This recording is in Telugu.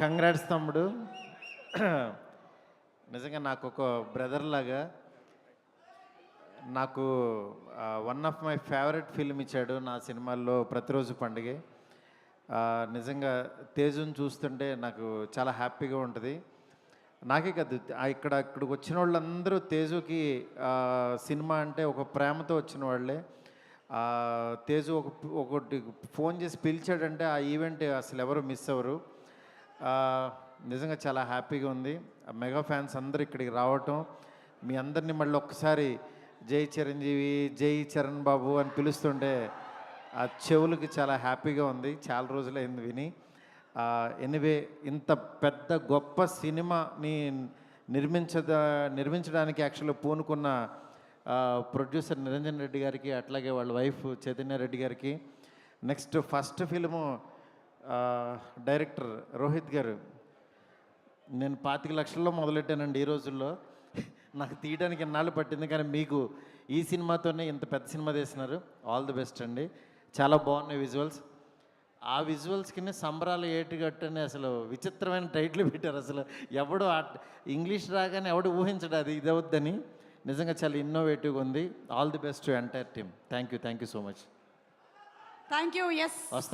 కంగ్రాట్స్ తమ్ముడు. నిజంగా నాకు ఒక బ్రదర్ లాగా నాకు one of my favourite film ఇచ్చాడు నా సినిమాల్లో ప్రతిరోజు పండుగే. నిజంగా తేజుని చూస్తుంటే నాకు చాలా హ్యాపీగా ఉంటుంది. నాకే కాదు ఇక్కడికి వచ్చిన వాళ్ళందరూ తేజుకి సినిమా అంటే ఒక ప్రేమతో వచ్చిన వాళ్ళే. తేజు ఒకటి ఫోన్ చేసి పిలిచాడంటే ఆ ఈవెంట్ అసలు ఎవరు మిస్ అవ్వరు. నిజంగా చాలా హ్యాపీగా ఉంది. మెగా ఫ్యాన్స్ అందరూ ఇక్కడికి రావటం, మీ అందరినీ మళ్ళీ ఒక్కసారి జై చిరంజీవి, జై చరణ్ బాబు అని పిలుస్తుంటే ఆ చెవులకి చాలా హ్యాపీగా ఉంది. చాలా రోజులైంది విని. ఎనివే, ఇంత పెద్ద గొప్ప సినిమాని నిర్మించడానికి యాక్చువల్గా పూనుకున్న ప్రొడ్యూసర్ నిరంజన్ రెడ్డి గారికి, అట్లాగే వాళ్ళ వైఫ్ చైతన్య రెడ్డి గారికి, next first film director Rohit గారు. నేను 25 లక్షల్లో మొదలెట్టానండి ఈ రోజుల్లో. నాకు తీయడానికి ఎన్నాళ్ళు పట్టింది, కానీ మీకు ఈ సినిమాతోనే ఇంత పెద్ద సినిమా తీసినారు. ఆల్ ది బెస్ట్ అండి. చాలా బాగున్నాయి విజువల్స్. ఆ విజువల్స్కి సంబరాలు ఏటుగట్టు అని అసలు విచిత్రమైన టైటిల్ పెట్టారు. అసలు ఎవడు ఇంగ్లీష్ రాగానే ఎవడు ఊహించడు అది ఇదవుద్దని. నిజంగా చాలా ఇన్నోవేటివ్గా ఉంది. All the best to entire team. Thank you so much. Thank you. Yes.